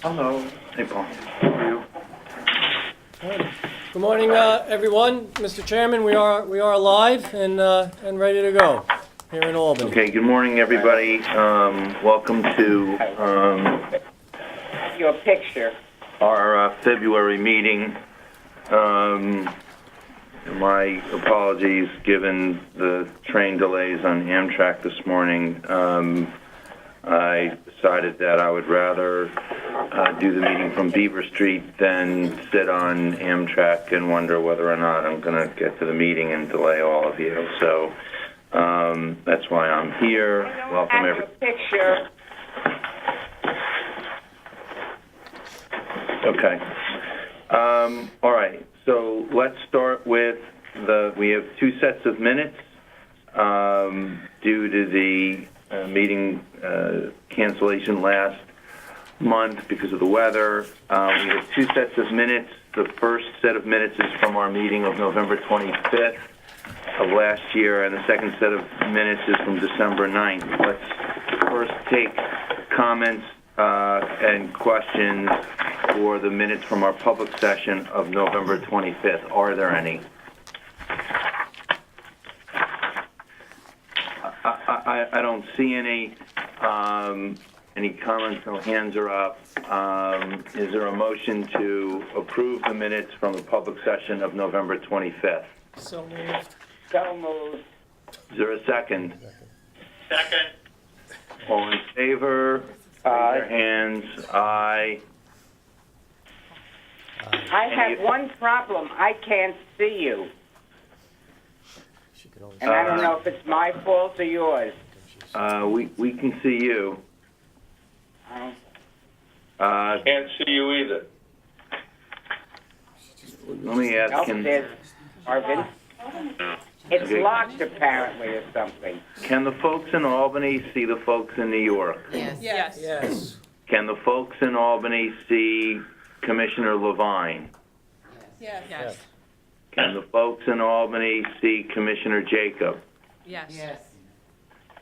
Hello. Hey, Paul. How are you? Good morning, everyone. Mr. Chairman, we are live and ready to go here in Albany. Okay, good morning, everybody. Welcome to Your picture. our February meeting. My apologies, given the train delays on Amtrak this morning. I decided that I would rather do the meeting from Beaver Street than sit on Amtrak and wonder whether or not I'm going to get to the meeting and delay all of you. So that's why I'm here. Welcome, Your picture. Okay. All right. So let's start with we have two sets of minutes due to the meeting cancellation last month because of the weather. We have two sets of minutes. The first set of minutes is from our meeting of November 25th of last year, and the second set of minutes is from December 9th. Let's first take comments and questions for the minutes from our public session of November 25th. Are there any? I don't see any. Any comments? No hands are up. Is there a motion to approve the minutes from the public session of November 25th? So moved. So moved. Is there a second? Second. All in favor? Raise your hands. Aye. I have one problem. I can't see you. And I don't know if it's my fault or yours. We can see you. Can't see you either. Let me ask Nope, him. there's Marvin. It's Okay. locked apparently or something. Can the folks in Albany see the folks in New York? Yes. Yes. Can the folks in Albany see Commissioner Levine? Yes. Yes. Can the folks in Albany see Commissioner Jacob? Yes.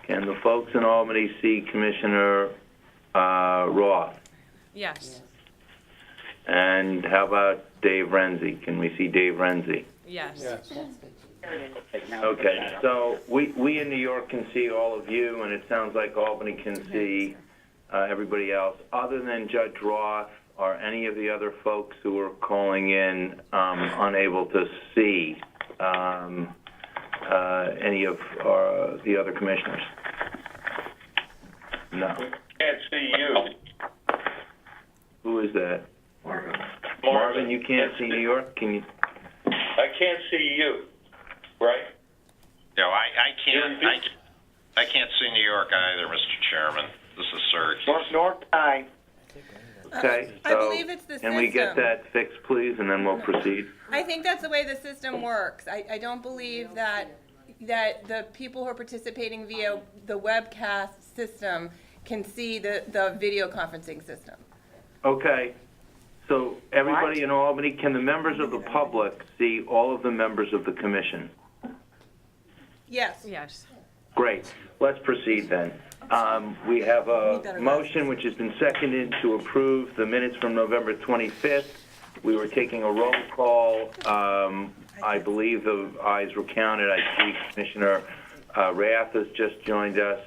Can the folks in Albany see Commissioner Roth? Yes. And how about Dave Renzi? Can we see Dave Renzi? Yes. Okay, so we in New York can see all of you, and it sounds like Albany can see everybody else. Other than Judge Roth, are any of the other folks who are calling in unable to see any of the other commissioners? No. Can't see you. Who is that? Marvin, you can't see New York? Can you? I can't see you. Right? No, I can't see New York either, Mr. Chairman. This is Serge. Nor can I. Okay, I so believe it's the can we get system. that fixed, please, and then we'll proceed? I think that's the way the system works. I don't believe that the people who are participating via the webcast system can see the video conferencing system. Okay, so everybody in Albany, can the members of the public see all of the members of the commission? Yes. Yes. Great, let's proceed then. We have a motion which has been seconded to approve the minutes from November 25th. We were taking a roll call. I believe the ayes were counted. I see Commissioner Rath has just joined us.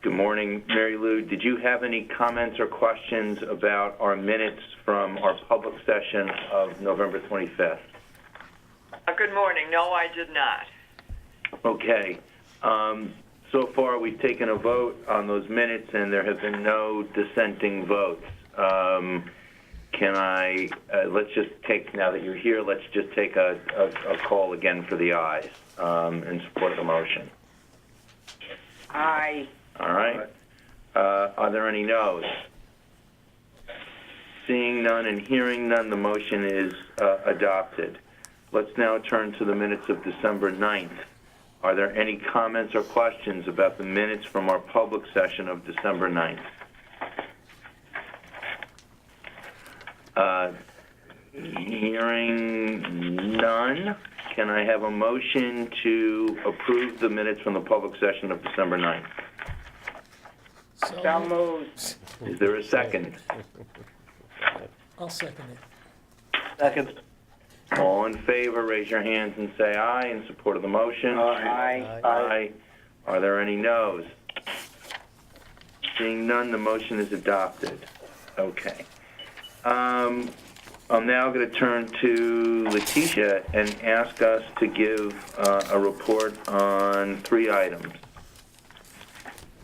Good morning, Mary Lou. Did you have any comments or questions about our minutes from our public session of November 25th? Good morning. No, I did not. Okay. So far, we've taken a vote on those minutes, and there have been no dissenting votes. Can I, let's just take, now that you're here, let's just take a call again for the ayes in support of the motion. Aye. All right. Are there any noes? Seeing none and hearing none, the motion is adopted. Let's now turn to the minutes of December 9th. Are there any comments or questions about the minutes from our public session of December 9th? Hearing none, can I have a motion to approve the minutes from the public session of December 9th? So moved. Is there a second? I'll second it. Second. All in favor, raise your hands and say aye in support of the motion. Aye. Aye. Are there any noes? Seeing none, the motion is adopted. Okay. I'm now going to turn to Letitia and ask us to give a report on 3 items.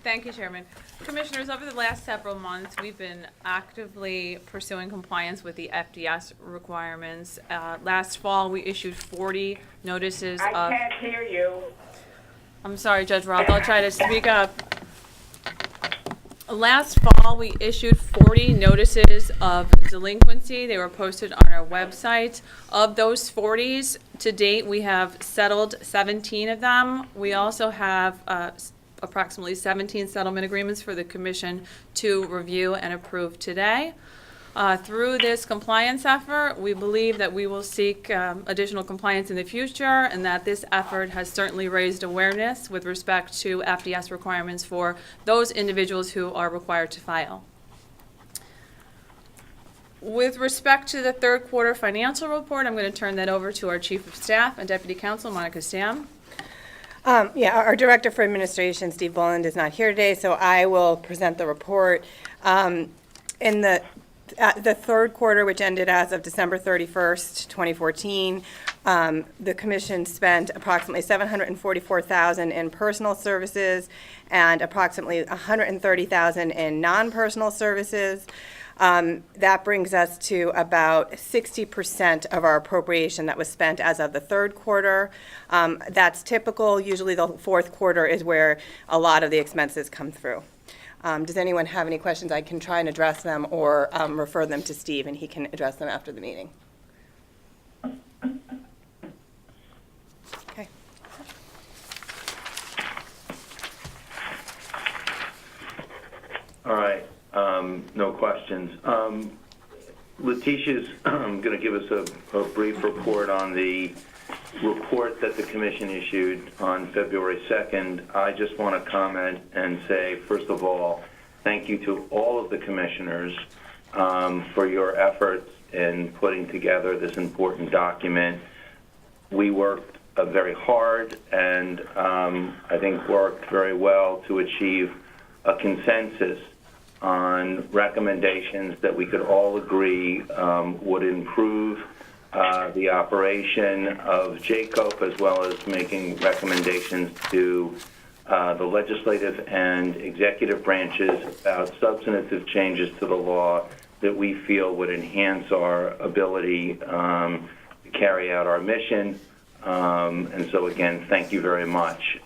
Thank you, Chairman. Commissioners, over the last several months, we've been actively pursuing compliance with the FDS requirements. Last fall, we issued 40 notices I of... can't hear you. I'm sorry, Judge Roth, I'll try to speak up. Last fall, we issued 40 notices of delinquency. They were posted on our website. Of those 40s, to date, we have settled 17 of them. We also have approximately 17 settlement agreements for the Commission to review and approve today. Through this compliance effort, we believe that we will seek additional compliance in the future, and that this effort has certainly raised awareness with respect to FDS requirements for those individuals who are required to file. With respect to the third quarter financial report, I'm going to turn that over to our Chief of Staff and Deputy Counsel, Monica Stam. Our Director for Administration, Steve Boland, is not here today, so I will present the report. In the third quarter, which ended as of December 31st, 2014, the Commission spent approximately $744,000 in personal services and approximately $130,000 in non-personal services. That brings us to about 60% of our appropriation that was spent as of the third quarter. That's typical. Usually the fourth quarter is where a lot of the expenses come through. Does anyone have any questions? I can try and address them, or refer them to Steve, and he can address them after the meeting. Okay. All right. No questions. Letitia's going to give us a brief report on the report that the Commission issued on February 2nd. I just want to comment and say, first of all, thank you to all of the Commissioners for your efforts in putting together this important document. We worked very hard and I think worked very well to achieve a consensus on recommendations that we could all agree would improve the operation of JCOP, as well as making recommendations to the legislative and executive branches about substantive changes to the law that we feel would enhance our ability to carry out our mission. And so, again, thank you very much.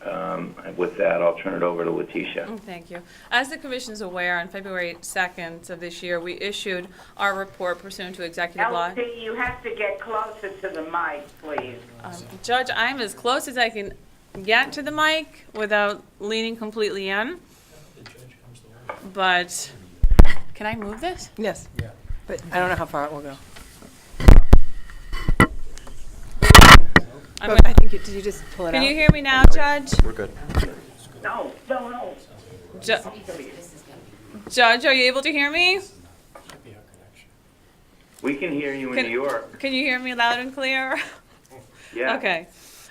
With that, I'll turn it over to Letitia. Thank you. As the Commission is aware, on February 2nd of this year, we issued our report pursuant to executive law. Elsie, you have to get closer to the mic, please. Judge, I'm as close as I can get to the mic without leaning completely in. But can I move this? Yes. Yeah. But I don't know how far it will go. I think did you just pull it out? Can you hear me now, Judge? We're good. No. Judge, are you able to hear me? We can hear you in New York. Can you hear me loud and clear? Yeah. Okay.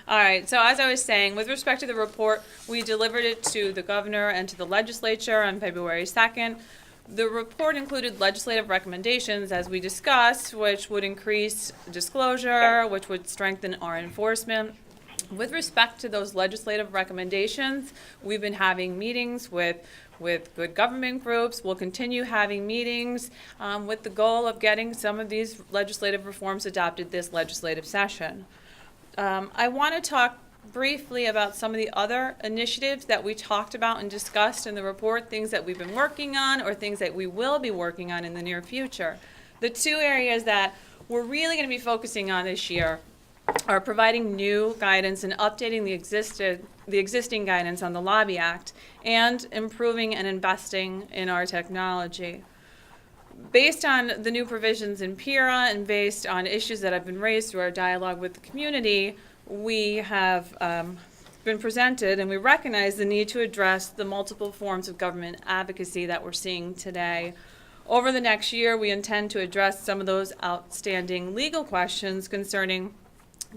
All right. So as I was saying, with respect to the report, we delivered it to the governor and to the legislature on February 2nd. The report included legislative recommendations, as we discussed, which would increase disclosure, which would strengthen our enforcement. With respect to those legislative recommendations, we've been having meetings with good government groups. We'll continue having meetings with the goal of getting some of these legislative reforms adopted this legislative session. I want to talk briefly about some of the other initiatives that we talked about and discussed in the report, things that we've been working on or things that we will be working on in the near future. The two areas that we're really going to be focusing on this year are providing new guidance and updating the existing guidance on the Lobby Act, and improving and investing in our technology. Based on the new provisions in PIRA and based on issues that have been raised through our dialogue with the community, we have been presented, and we recognize the need to address the multiple forms of government advocacy that we're seeing today. Over the next year, we intend to address some of those outstanding legal questions concerning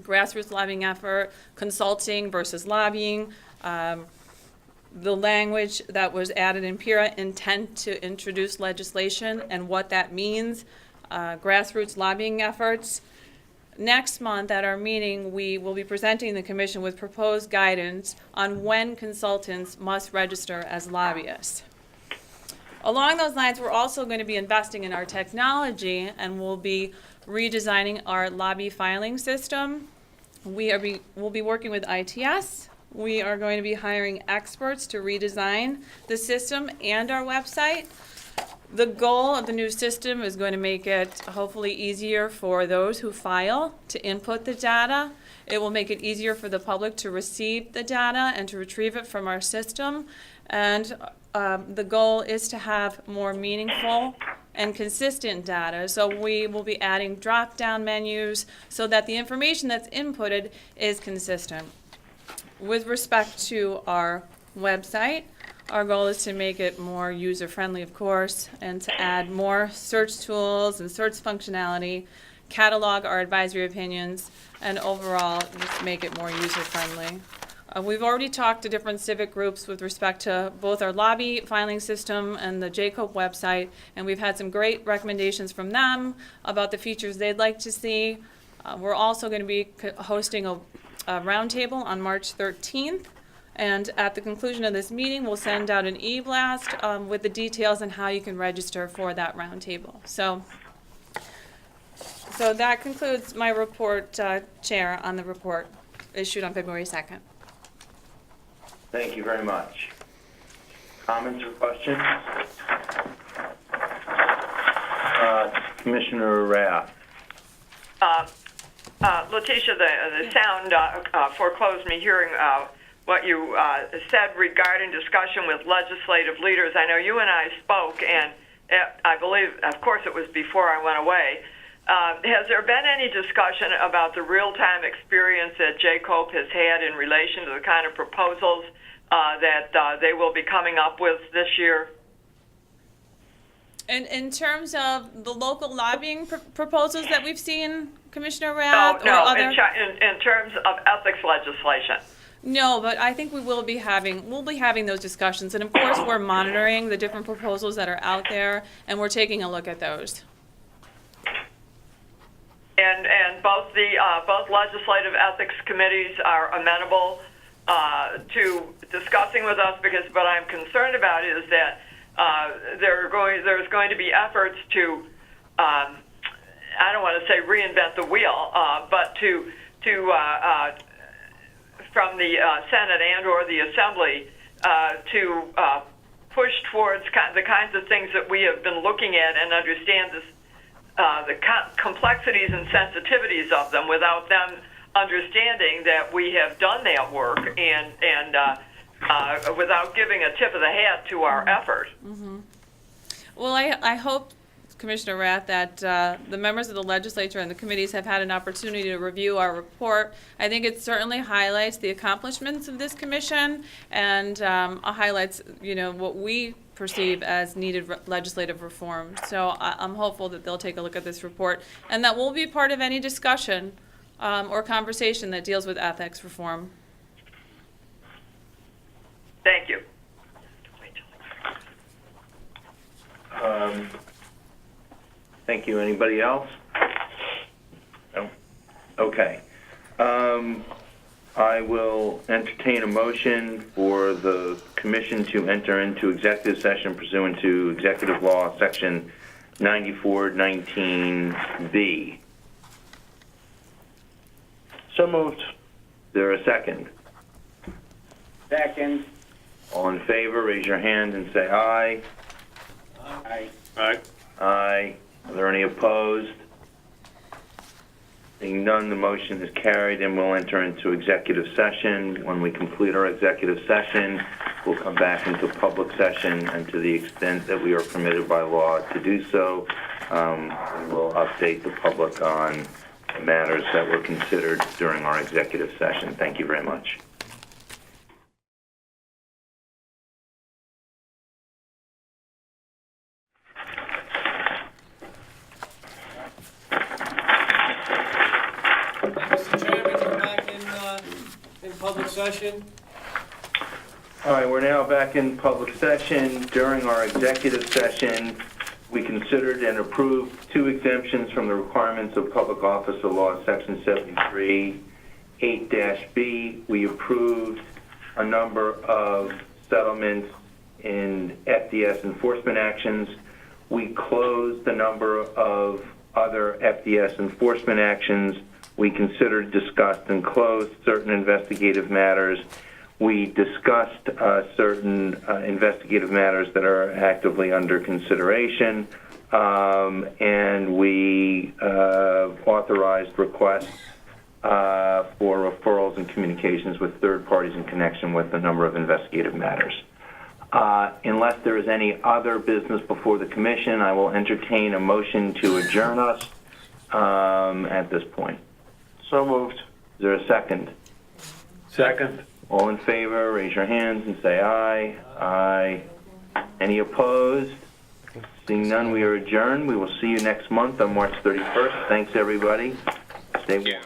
grassroots lobbying effort, consulting versus lobbying, the language that was added in PURA, intent to introduce legislation and what that means, grassroots lobbying efforts. Next month at our meeting, we will be presenting the Commission with proposed guidance on when consultants must register as lobbyists. Along those lines, we're also going to be investing in our technology, and we'll be redesigning our lobby filing system. We'll be working with ITS. We are going to be hiring experts to redesign the system and our website. The goal of the new system is going to make it hopefully easier for those who file to input the data. It will make it easier for the public to receive the data and to retrieve it from our system. And the goal is to have more meaningful and consistent data. So we will be adding drop-down menus so that the information that's inputted is consistent. With respect to our website, our goal is to make it more user-friendly, of course, and to add more search tools and search functionality, catalog our advisory opinions, and overall just make it more user-friendly. We've already talked to different civic groups with respect to both our lobby filing system and the JCOPE website, and we've had some great recommendations from them about the features they'd like to see. We're also going to be hosting a roundtable on March 13th. And at the conclusion of this meeting, we'll send out an e-blast with the details on how you can register for that roundtable. So that concludes my report, Chair, on the report issued on February 2nd. Thank you very much. Comments or questions? Commissioner Rath. Letitia, the sound foreclosed me hearing what you said regarding discussion with legislative leaders. I know you and I spoke, and I believe, of course, it was before I went away. Has there been any discussion about the real-time experience that JCOPE has had in relation to the kind of proposals that they will be coming up with this year? And in terms of the local lobbying proposals that we've seen, Commissioner Rath? No, or other... in terms of ethics legislation. No, but I think we'll be having those discussions, and of course we're monitoring the different proposals that are out there, and we're taking a look at those. And both legislative ethics committees are amenable to discussing with us, because what I'm concerned about is that there's going to be efforts to I don't want to say reinvent the wheel, but to from the Senate and or the Assembly to push towards the kinds of things that we have been looking at and understand the complexities and sensitivities of them without them understanding that we have done that work and without giving a tip of the hat to our effort. Mm-hmm. Well, I hope, Commissioner Rath, that the members of the legislature and the committees have had an opportunity to review our report. I think it certainly highlights the accomplishments of this commission and highlights, what we perceive as needed legislative reform. So I'm hopeful that they'll take a look at this report and that will be part of any discussion or conversation that deals with ethics reform. Thank you. Thank you. Anybody else? No? Okay. I will entertain a motion for the commission to enter into executive session pursuant to Executive Law, Section 9419B. So moved. Is there a second? Second. All in favor, raise your hand and say aye. Aye. Aye. Aye. Are there any opposed? Seeing none, the motion is carried, and we'll enter into executive session. When we complete our executive session, we'll come back into public session, and to the extent that we are permitted by law to do so, we will update the public on the matters that were considered during our executive session. Thank you very much. session. All right, we're now back in public session. During our executive session, we considered and approved 2 exemptions from the requirements of public officer law, section 73, 8-B. We approved a number of settlements in FDS enforcement actions. We closed a number of other FDS enforcement actions. We considered, discussed, and closed certain investigative matters. We discussed certain investigative matters that are actively under consideration, and we authorized requests for referrals and communications with third parties in connection with a number of investigative matters. Unless there is any other business before the commission, I will entertain a motion to adjourn us at this point. So moved. Is there a second? Second. All in favor, raise your hands and say aye. Aye. Any opposed? Seeing none, we are adjourned. We will see you next month on March 31st. Thanks, everybody. Stay warm.